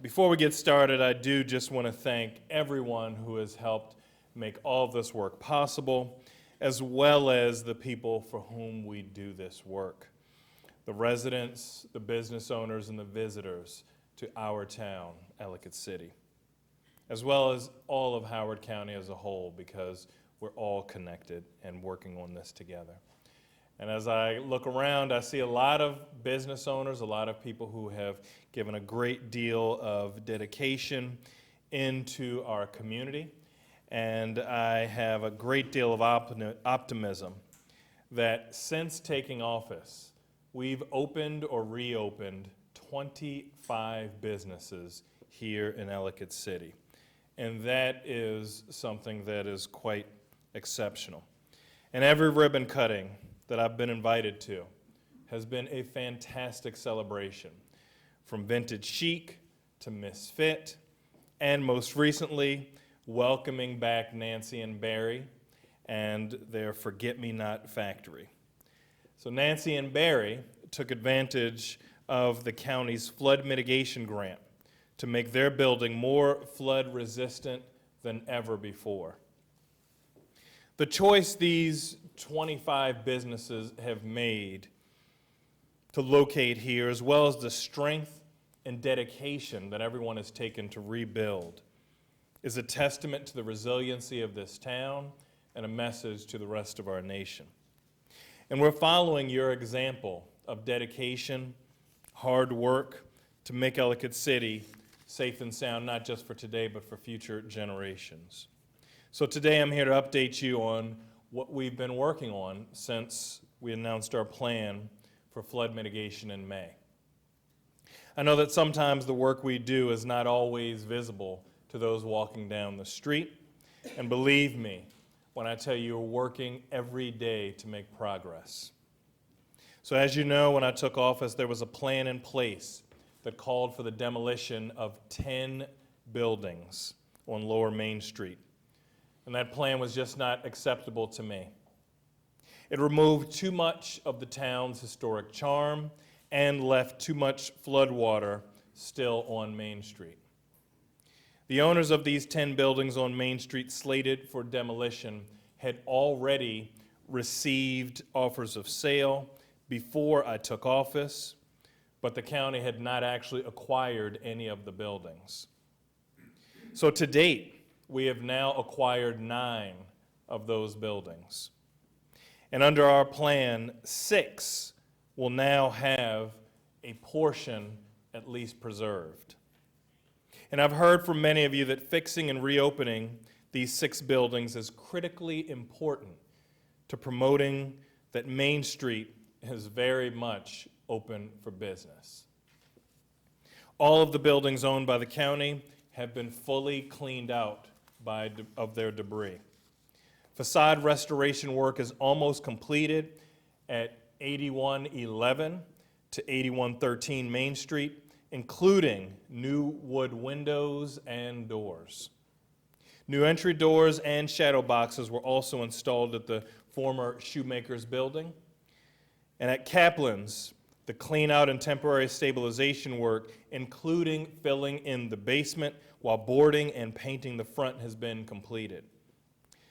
Before we get started, I do just want to thank everyone who has helped make all of this work possible, as well as the people for whom we do this work. The residents, the business owners, and the visitors to our town, Ellicott City, as well as all of Howard County as a whole, because we're all connected and working on this together. And as I look around, I see a lot of business owners, a lot of people who have given a great deal of dedication into our community. And I have a great deal of optimism that since taking office, we've opened or reopened 25 businesses here in Ellicott City. And that is something that is quite exceptional. And every ribbon cutting that I've been invited to has been a fantastic celebration, from vintage chic to misfit, and most recently, welcoming back Nancy and Barry and their Forget-Me-Not factory. So Nancy and Barry took advantage of the county's flood mitigation grant to make their building more flood resistant than ever before. The choice these 25 businesses have made to locate here, as well as the strength and dedication that everyone has taken to rebuild, is a testament to the resiliency of this town and a message to the rest of our nation. And we're following your example of dedication, hard work to make Ellicott City safe and sound, not just for today, but for future generations. So today I'm here to update you on what we've been working on since we announced our plan for flood mitigation in May. I know that sometimes the work we do is not always visible to those walking down the street, and believe me when I tell you we're working every day to make progress. So as you know, when I took office, there was a plan in place that called for the demolition of 10 buildings on Lower Main Street. And that plan was just not acceptable to me. It removed too much of the town's historic charm and left too much floodwater still on Main Street. The owners of these 10 buildings on Main Street slated for demolition had already received offers of sale before I took office, but the county had not actually acquired any of the buildings. So to date, we have now acquired 9 of those buildings. And under our plan, 6 will now have a portion at least preserved. And I've heard from many of you that fixing and reopening these 6 buildings is critically important to promoting that Main Street is very much open for business. All of the buildings owned by the county have been fully cleaned out of their debris. Facade restoration work is almost completed at 8111 to 8113 Main Street, including new wood windows and doors. New entry doors and shadow boxes were also installed at the former Shoemakers building. And at Kaplan's, the clean out and temporary stabilization work, including filling in the basement while boarding and painting the front, has been completed.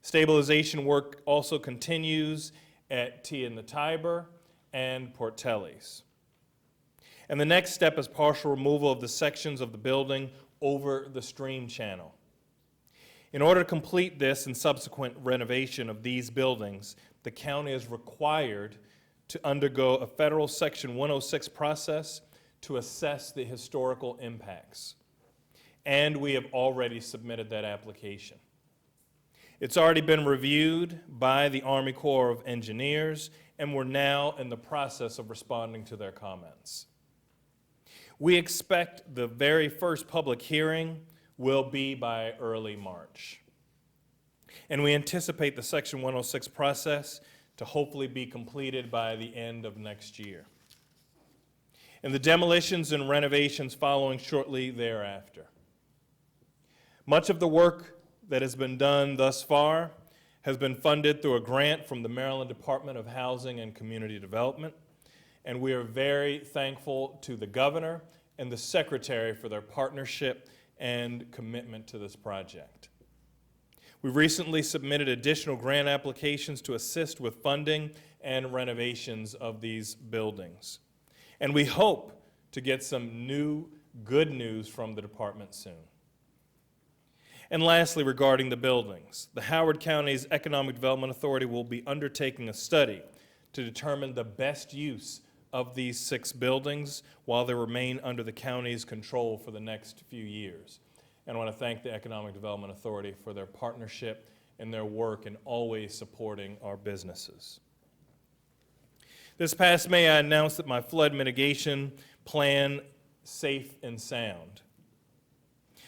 Stabilization work also continues at T in the Tiber and Portelli's. And the next step is partial removal of the sections of the building over the stream channel. In order to complete this and subsequent renovation of these buildings, the county is required to undergo a federal Section 106 process to assess the historical impacts. And we have already submitted that application. It's already been reviewed by the Army Corps of Engineers, and we're now in the process of responding to their comments. We expect the very first public hearing will be by early March. And we anticipate the Section 106 process to hopefully be completed by the end of next year, and the demolitions and renovations following shortly thereafter. Much of the work that has been done thus far has been funded through a grant from the Maryland Department of Housing and Community Development, and we are very thankful to the governor and the Secretary for their partnership and commitment to this project. We recently submitted additional grant applications to assist with funding and renovations of these buildings. And we hope to get some new good news from the department soon. And lastly, regarding the buildings, the Howard County's Economic Development Authority will be undertaking a study to determine the best use of these 6 buildings while they remain under the county's control for the next few years. And I want to thank the Economic Development Authority for their partnership and their work in always supporting our businesses. This past May, I announced that my flood mitigation plan, Safe and Sound.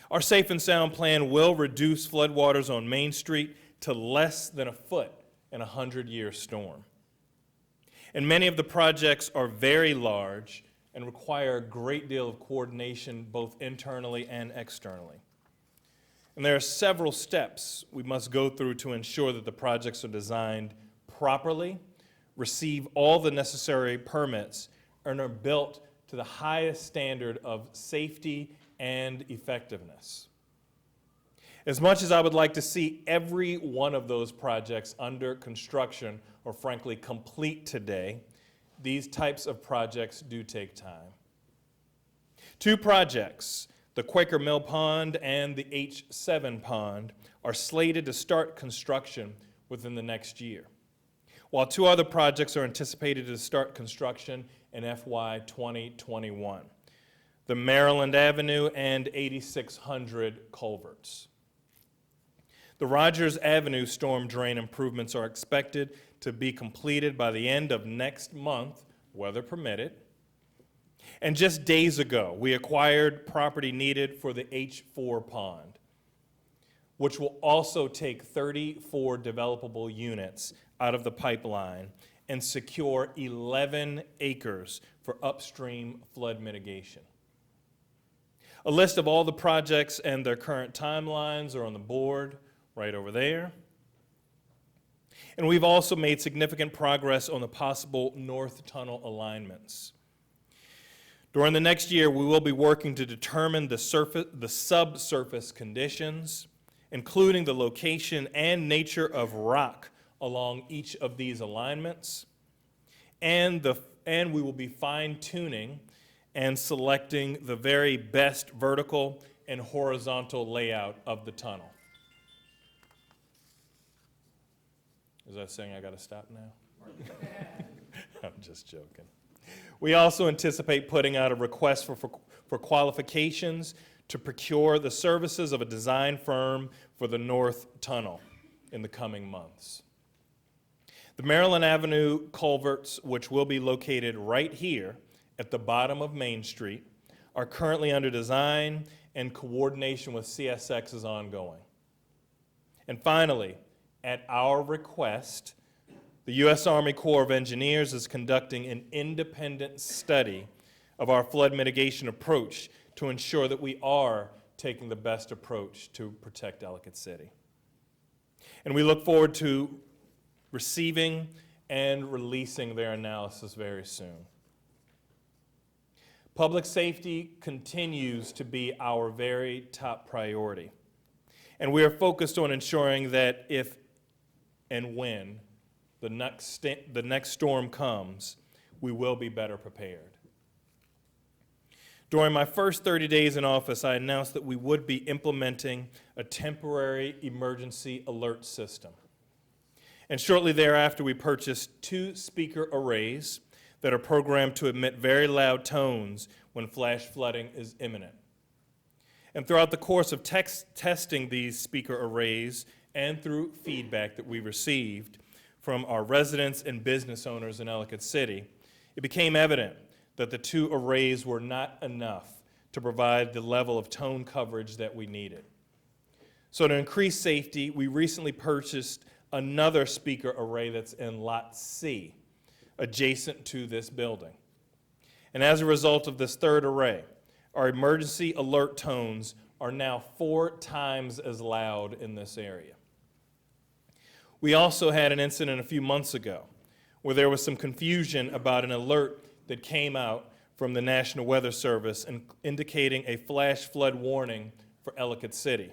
Our Safe and Sound plan will reduce floodwaters on Main Street to less than a foot in a 100-year storm. And many of the projects are very large and require a great deal of coordination both internally and externally. And there are several steps we must go through to ensure that the projects are designed properly, receive all the necessary permits, and are built to the highest standard of safety and effectiveness. As much as I would like to see every one of those projects under construction or frankly complete today, these types of projects do take time. 2 projects, the Quaker Mill Pond and the H7 Pond, are slated to start construction within the next year, while 2 other projects are anticipated to start construction in FY 2021. The Maryland Avenue and 8600 culverts. The Rogers Avenue storm drain improvements are expected to be completed by the end of next month, weather permitted. And just days ago, we acquired property needed for the H4 pond, which will also take 34 developable units out of the pipeline and secure 11 acres for upstream flood mitigation. A list of all the projects and their current timelines are on the board right over there. And we've also made significant progress on the possible north tunnel alignments. During the next year, we will be working to determine the subsurface conditions, including the location and nature of rock along each of these alignments, and we will be fine-tuning and selecting the very best vertical and horizontal layout of the tunnel. Is that saying I got to stop now? I'm just joking. We also anticipate putting out a request for qualifications to procure the services of a design firm for the North Tunnel in the coming months. The Maryland Avenue culverts, which will be located right here at the bottom of Main Street, are currently under design and coordination with CSX is ongoing. And finally, at our request, the U.S. Army Corps of Engineers is conducting an independent study of our flood mitigation approach to ensure that we are taking the best approach to protect Ellicott City. And we look forward to receiving and releasing their analysis very soon. Public safety continues to be our very top priority. And we are focused on ensuring that if and when the next storm comes, we will be better prepared. During my first 30 days in office, I announced that we would be implementing a temporary emergency alert system. And shortly thereafter, we purchased 2 speaker arrays that are programmed to emit very loud tones when flash flooding is imminent. And throughout the course of testing these speaker arrays and through feedback that we received from our residents and business owners in Ellicott City, it became evident that the 2 arrays were not enough to provide the level of tone coverage that we needed. So to increase safety, we recently purchased another speaker array that's in Lot C, adjacent to this building. And as a result of this 3rd array, our emergency alert tones are now 4 times as loud in this area. We also had an incident a few months ago where there was some confusion about an alert that came out from the National Weather Service indicating a flash flood warning for Ellicott City.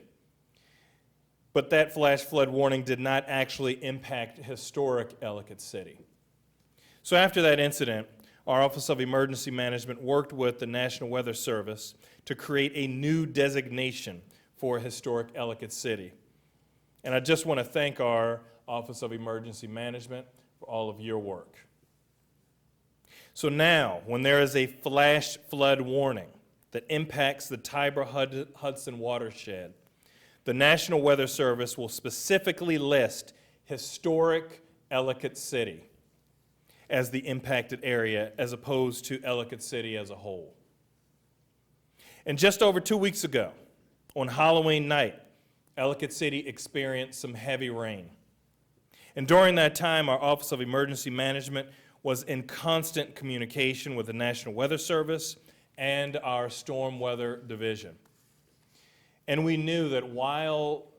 But that flash flood warning did not actually impact historic Ellicott City. So after that incident, our Office of Emergency Management worked with the National Weather Service to create a new designation for historic Ellicott City. And I just want to thank our Office of Emergency Management for all of your work. So now, when there is a flash flood warning that impacts the Tiber-Hudson watershed, the National Weather Service will specifically list historic Ellicott City as the impacted area as opposed to Ellicott City as a whole. And just over 2 weeks ago, on Halloween night, Ellicott City experienced some heavy rain. And during that time, our Office of Emergency Management was in constant communication with the National Weather Service and our Storm Weather Division. And we knew that while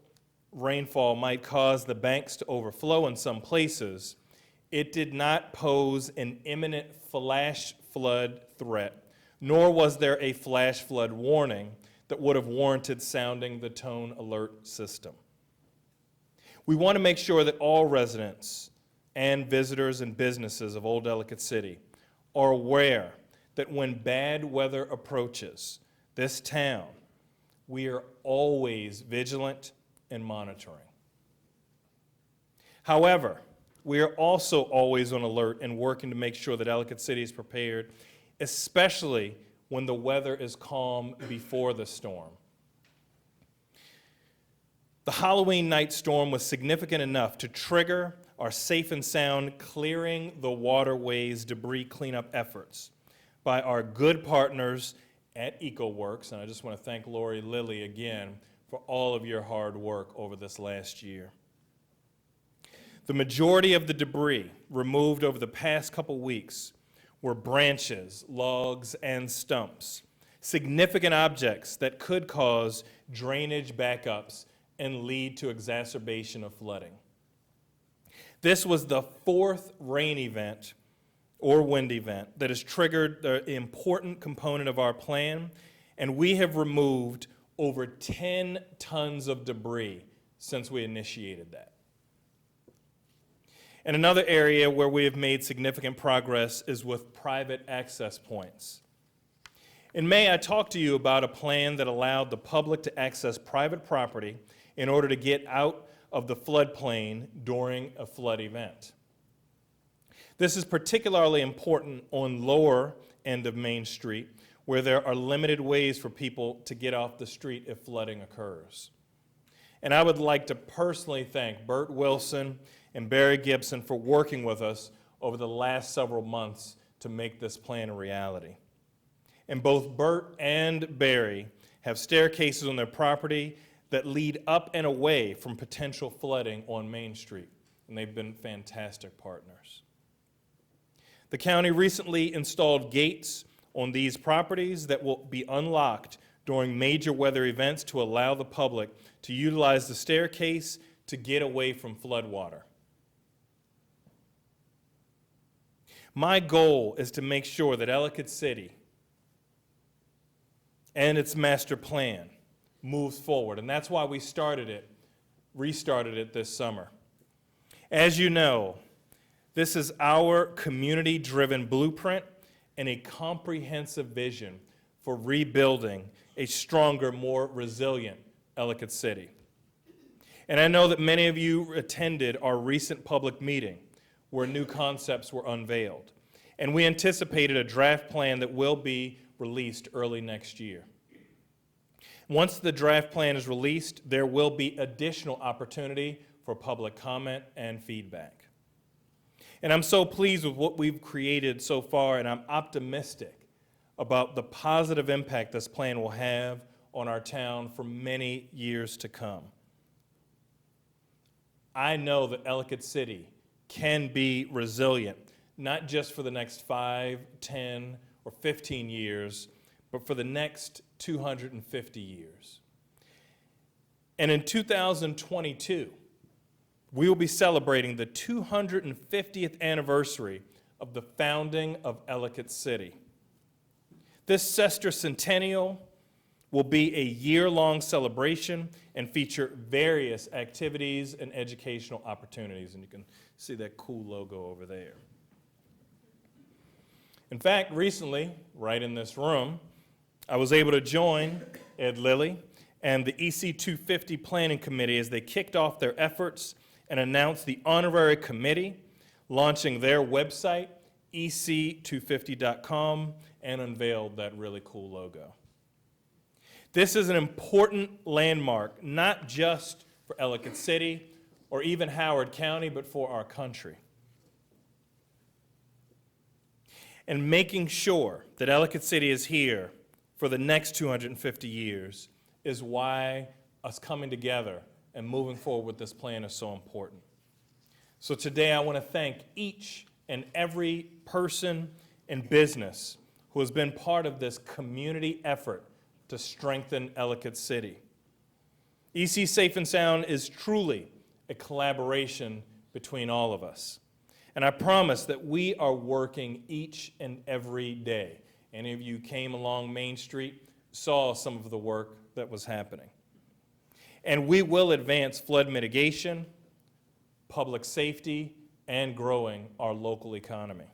rainfall might cause the banks to overflow in some places, it did not pose an imminent flash flood threat, nor was there a flash flood warning that would have warranted sounding the tone alert system. We want to make sure that all residents and visitors and businesses of Old Ellicott City are aware that when bad weather approaches this town, we are always vigilant and monitoring. However, we are also always on alert and working to make sure that Ellicott City is prepared, especially when the weather is calm before the storm. The Halloween night storm was significant enough to trigger our safe and sound clearing the waterways debris cleanup efforts by our good partners at EcoWorks, and I just want to thank Lori Lilly again for all of your hard work over this last year. The majority of the debris removed over the past couple weeks were branches, logs, and stumps, significant objects that could cause drainage backups and lead to exacerbation of flooding. This was the fourth rain event or wind event that has triggered the important component of our plan, and we have removed over 10 tons of debris since we initiated that. And another area where we have made significant progress is with private access points. In May, I talked to you about a plan that allowed the public to access private property in order to get out of the floodplain during a flood event. This is particularly important on lower end of Main Street, where there are limited ways for people to get off the street if flooding occurs. And I would like to personally thank Bert Wilson and Barry Gibson for working with us over the last several months to make this plan a reality. And both Bert and Barry have staircases on their property that lead up and away from potential flooding on Main Street, and they've been fantastic partners. The county recently installed gates on these properties that will be unlocked during major weather events to allow the public to utilize the staircase to get away from floodwater. My goal is to make sure that Ellicott City and its master plan moves forward, and that's why we restarted it this summer. As you know, this is our community-driven blueprint and a comprehensive vision for rebuilding a stronger, more resilient Ellicott City. And I know that many of you attended our recent public meeting where new concepts were unveiled. And we anticipated a draft plan that will be released early next year. Once the draft plan is released, there will be additional opportunity for public comment and feedback. And I'm so pleased with what we've created so far, and I'm optimistic about the positive impact this plan will have on our town for many years to come. I know that Ellicott City can be resilient, not just for the next 5, 10, or 15 years, but for the next 250 years. And in 2022, we will be celebrating the 250th anniversary of the founding of Ellicott City. This sesquicentennial will be a year-long celebration and feature various activities and educational opportunities. And you can see that cool logo over there. In fact, recently, right in this room, I was able to join Ed Lilly and the EC 250 Planning Committee as they kicked off their efforts and announced the honorary committee, launching their website, ec250.com, and unveiled that really cool logo. This is an important landmark, not just for Ellicott City or even Howard County, but for our country. And making sure that Ellicott City is here for the next 250 years is why us coming together and moving forward with this plan is so important. So today I want to thank each and every person and business who has been part of this community effort to strengthen Ellicott City. EC Safe and Sound is truly a collaboration between all of us. And I promise that we are working each and every day. Any of you came along Main Street, saw some of the work that was happening. And we will advance flood mitigation, public safety, and growing our local economy.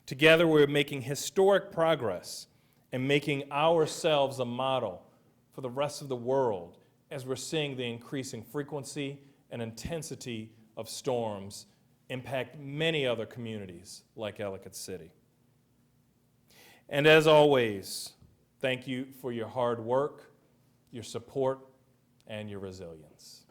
Together, we're making historic progress and making ourselves a model for the rest of the world as we're seeing the increasing frequency and intensity of storms impact many other communities like Ellicott City. And as always, thank you for your hard work, your support, and your resilience.